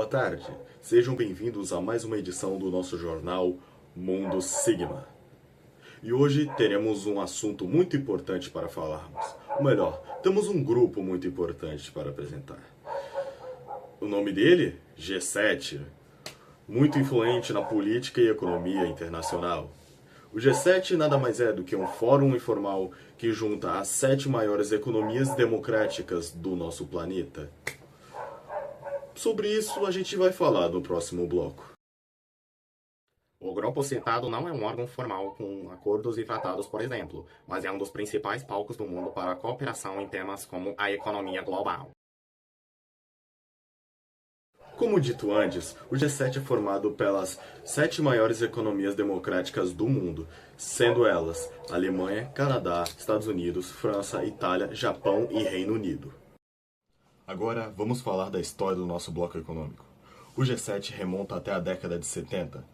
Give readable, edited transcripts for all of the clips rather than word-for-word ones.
boa tarde. Sejam bem-vindos a mais uma edição do nosso jornal Mundo Sigma. E hoje teremos um assunto muito importante para falarmos. Ou melhor, temos um grupo muito importante para apresentar. O nome dele? G7. Muito influente na política e economia internacional. O G7 nada mais é do que um fórum informal que junta as 7 maiores economias democráticas do nosso planeta. Sobre isso a gente vai falar no próximo bloco. O grupo citado não é um órgão formal com acordos e tratados, por exemplo, mas é um dos principais palcos do mundo para a cooperação em temas como a economia global. Como dito antes, o G7 é formado pelas 7 maiores economias democráticas do mundo, sendo elas Alemanha, Canadá, Estados Unidos, França, Itália, Japão e Reino Unido. Agora vamos falar da história do nosso bloco econômico. O G7 remonta até a década de 70,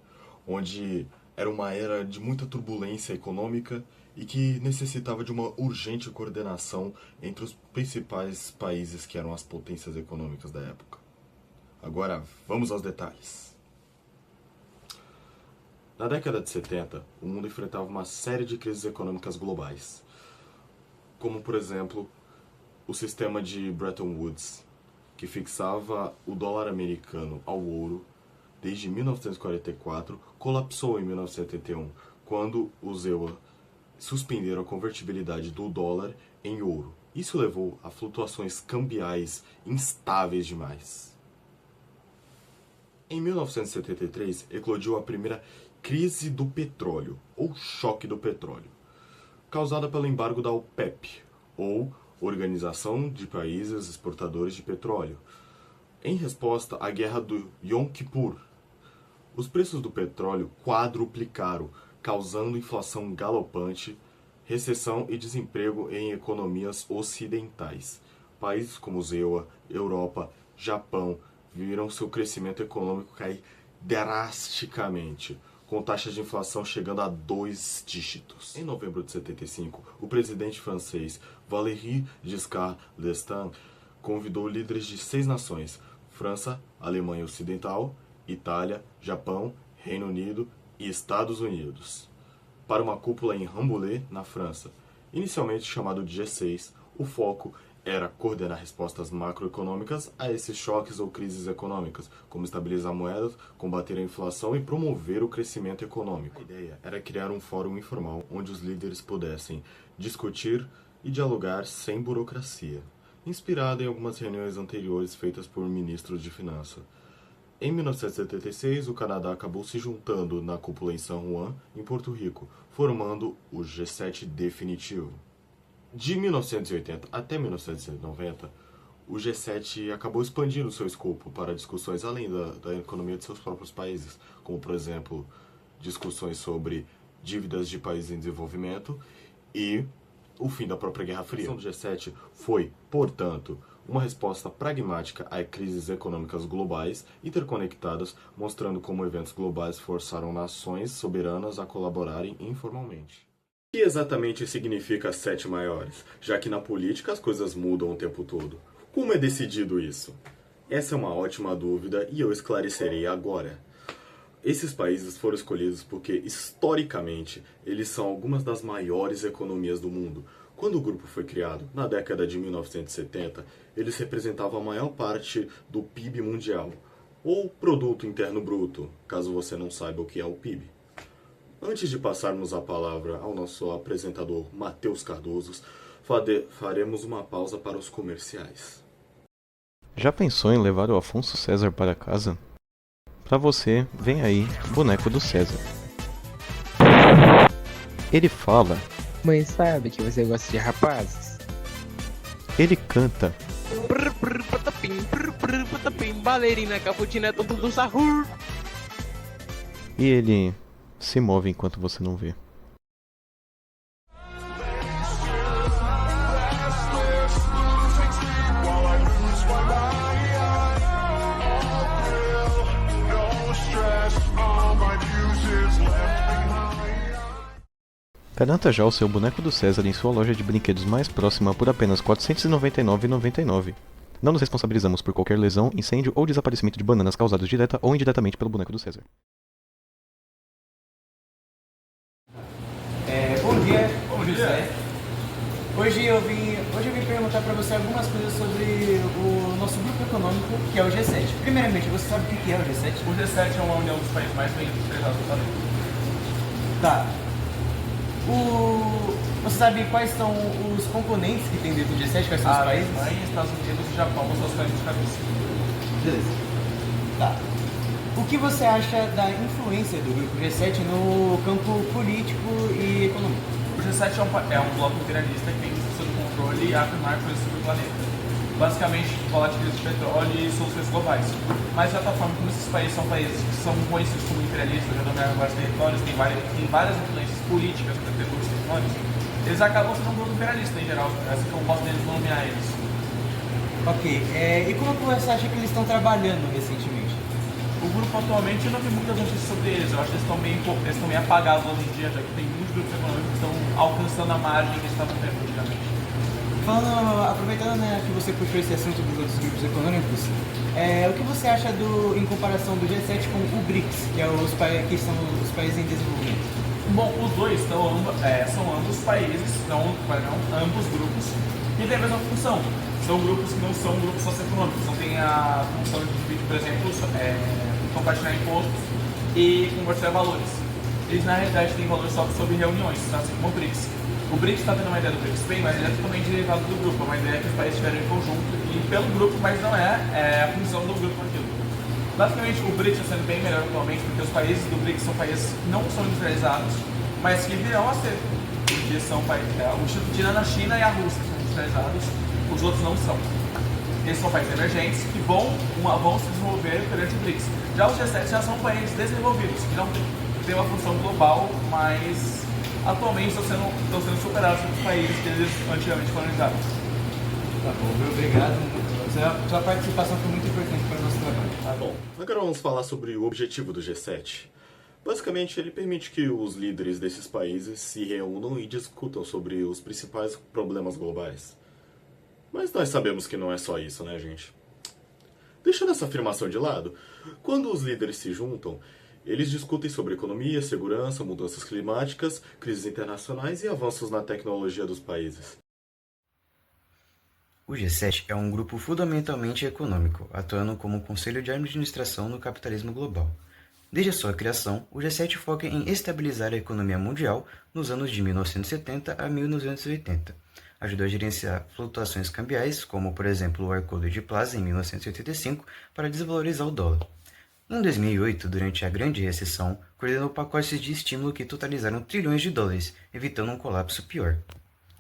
onde era uma era de muita turbulência econômica e que necessitava de uma urgente coordenação entre os principais países que eram as potências econômicas da época. Agora, vamos aos detalhes. Na década de 70, o mundo enfrentava uma série de crises econômicas globais, como, por exemplo, o sistema de Bretton Woods, que fixava o dólar americano ao ouro desde 1944, colapsou em 1971, quando os EUA suspenderam a convertibilidade do dólar em ouro. Isso levou a flutuações cambiais instáveis demais. Em 1973, eclodiu a primeira crise do petróleo, ou choque do petróleo, causada pelo embargo da OPEP, ou Organização de Países Exportadores de Petróleo, em resposta à guerra do Yom Kippur. Os preços do petróleo quadruplicaram, causando inflação galopante, recessão e desemprego em economias ocidentais. Países como os EUA, Europa, Japão, viram seu crescimento econômico cair drasticamente, com taxas de inflação chegando a 2 dígitos. Em novembro de 75, o presidente francês Valéry Giscard d'Estaing convidou líderes de 6 nações: França, Alemanha Ocidental, Itália, Japão, Reino Unido e Estados Unidos, para uma cúpula em Rambouillet, na França. Inicialmente chamado de G6, o foco era coordenar respostas macroeconômicas a esses choques ou crises econômicas, como estabilizar moedas, combater a inflação e promover o crescimento econômico. A ideia era criar um fórum informal onde os líderes pudessem discutir e dialogar sem burocracia, inspirado em algumas reuniões anteriores feitas por ministros de finanças. Em 1976, o Canadá acabou se juntando na cúpula em San Juan, em Porto Rico, formando o G7 definitivo. De 1980 até 1990, o G7 acabou expandindo seu escopo para discussões além da economia de seus próprios países, como, por exemplo, discussões sobre dívidas de países em desenvolvimento e o fim da própria Guerra Fria. A ação do G7 foi, portanto, uma resposta pragmática a crises econômicas globais interconectadas, mostrando como eventos globais forçaram nações soberanas a colaborarem informalmente. O que exatamente significa as 7 maiores, já que na política as coisas mudam o tempo todo? Como é decidido isso? Essa é uma ótima dúvida e eu esclarecerei agora. Esses países foram escolhidos porque, historicamente, eles são algumas das maiores economias do mundo. Quando o grupo foi criado, na década de 1970, eles representavam a maior parte do PIB mundial, ou Produto Interno Bruto, caso você não saiba o que é o PIB. Antes de passarmos a palavra ao nosso apresentador Matheus Cardoso, faremos uma pausa para os comerciais. Já pensou em levar o Afonso César para casa? Para você, vem aí, Boneco do César. Ele fala. Mãe sabe que você gosta de rapazes? Ele canta. Patapim, bailarina, caputina, tonto do sahur. E ele se move enquanto você não vê. Garanta já o seu boneco do César em sua loja de brinquedos mais próxima por apenas R$ 499,99. Não nos responsabilizamos por qualquer lesão, incêndio ou desaparecimento de bananas causados direta ou indiretamente pelo boneco do César. Bom dia, José. Hoje eu vim perguntar para você algumas coisas sobre o nosso grupo econômico, que é o G7. Primeiramente, você sabe o que é o G7? O G7 é uma união dos países mais bem industrializados do planeta. Tá. Você sabe quais são os componentes que tem dentro do G7? Quais são os países? Alemanha, Estados Unidos e Japão são os países de cabeça. Beleza. Tá. O que você acha da influência do grupo G7 no campo político e econômico? O G7 é um bloco imperialista que tem sob controle e afirmar coisas sobre o planeta. Basicamente, falar de crise de petróleo e soluções globais. Mas, de certa forma, como esses países que são conhecidos como imperialistas, já dominaram vários territórios, têm várias influências políticas sobre os territórios, eles acabam sendo um grupo imperialista em geral, assim como posso deles nomear eles. Ok. E como que você acha que eles estão trabalhando recentemente? O grupo atualmente, eu não vi muitas notícias sobre eles. Eu acho que eles estão meio apagados hoje em dia, já que tem muitos grupos econômicos que estão alcançando a margem que eles estavam tendo antigamente. Aproveitando, né, que você puxou esse assunto dos outros grupos econômicos, o que você acha em comparação do G7 com o BRICS, que são os países em desenvolvimento? Bom, os dois são ambos países, ambos grupos, que têm a mesma função. São grupos que não são grupos socioeconômicos, não têm a função de dividir, por exemplo, compartilhar impostos e compartilhar valores. Eles, na realidade, têm valor só sobre reuniões, assim como o BRICS. O BRICS está tendo uma ideia do BRICS Pay, mas ele é totalmente derivado do grupo, é uma ideia que os países tiveram em conjunto e pelo grupo, mas não é a função do grupo aquilo. Basicamente, o BRICS está sendo bem melhor atualmente, porque os países do BRICS são países que não são industrializados, mas que virão a ser, porque são países, tirando a China e a Rússia, que são industrializados, os outros não são. Eles são países emergentes que vão se desenvolver perante o BRICS. Já os G7 já são países desenvolvidos, que não têm uma função global, mas atualmente estão sendo superados pelos países que eles antigamente colonizaram. Tá bom, obrigado. Sua participação foi muito importante para o nosso trabalho. Tá bom. Agora vamos falar sobre o objetivo do G7. Basicamente, ele permite que os líderes desses países se reúnam e discutam sobre os principais problemas globais. Mas nós sabemos que não é só isso, né, gente? Deixando essa afirmação de lado, quando os líderes se juntam, eles discutem sobre economia, segurança, mudanças climáticas, crises internacionais e avanços na tecnologia dos países. O G7 é um grupo fundamentalmente econômico, atuando como conselho de administração no capitalismo global. Desde a sua criação, o G7 foca em estabilizar a economia mundial nos anos de 1970 a 1980. Ajudou a gerenciar flutuações cambiais, como por exemplo o Acordo de Plaza em 1985, para desvalorizar o dólar. Em 2008, durante a Grande Recessão, coordenou pacotes de estímulo que totalizaram trilhões de dólares, evitando um colapso pior.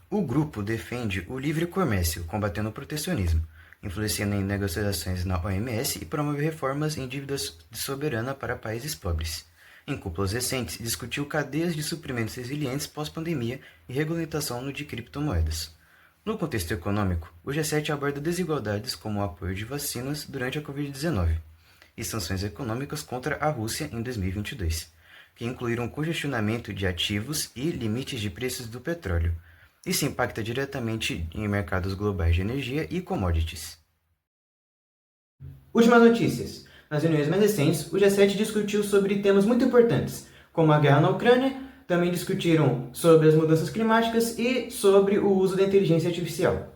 O grupo defende o livre comércio, combatendo o protecionismo, influenciando em negociações na OMS e promove reformas em dívidas soberana para países pobres. Em cúpulas recentes, discutiu cadeias de suprimentos resilientes pós-pandemia e regulamentação no de criptomoedas. No contexto econômico, o G7 aborda desigualdades como o apoio de vacinas durante a Covid-19 e sanções econômicas contra a Rússia em 2022, que incluíram congestionamento de ativos e limites de preços do petróleo. Isso impacta diretamente em mercados globais de energia e commodities. Últimas notícias. Nas reuniões mais recentes, o G7 discutiu sobre temas muito importantes, como a guerra na Ucrânia, também discutiram sobre as mudanças climáticas e sobre o uso da inteligência artificial.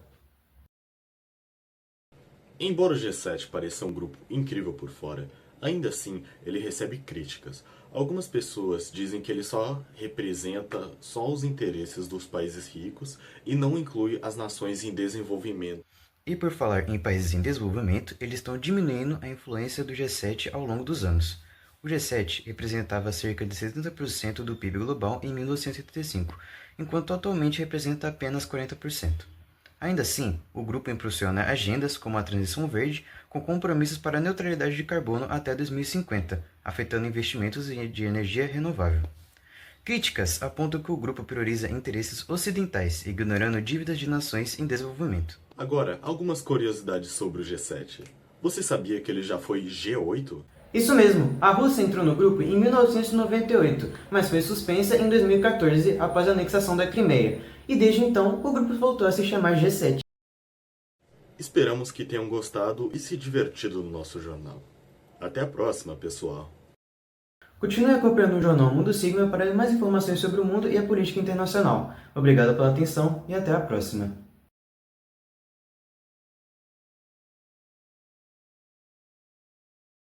Embora o G7 pareça um grupo incrível por fora, ainda assim ele recebe críticas. Algumas pessoas dizem que ele só representa os interesses dos países ricos e não inclui as nações em desenvolvimento. E por falar em países em desenvolvimento, eles estão diminuindo a influência do G7 ao longo dos anos. O G7 representava cerca de 70% do PIB global em 1975, enquanto atualmente representa apenas 40%. Ainda assim, o grupo impulsiona agendas como a transição verde, com compromissos para a neutralidade de carbono até 2050, afetando investimentos de energia renovável. Críticas apontam que o grupo prioriza interesses ocidentais, ignorando dívidas de nações em desenvolvimento. Agora, algumas curiosidades sobre o G7. Você sabia que ele já foi G8? Isso mesmo, a Rússia entrou no grupo em 1998, mas foi suspensa em 2014 após a anexação da Crimeia, e desde então o grupo voltou a se chamar G7. Esperamos que tenham gostado e se divertido no nosso jornal. Até a próxima, pessoal! Continue acompanhando o jornal Mundo Sigma para mais informações sobre o mundo e a política internacional. Obrigado pela atenção e até a próxima.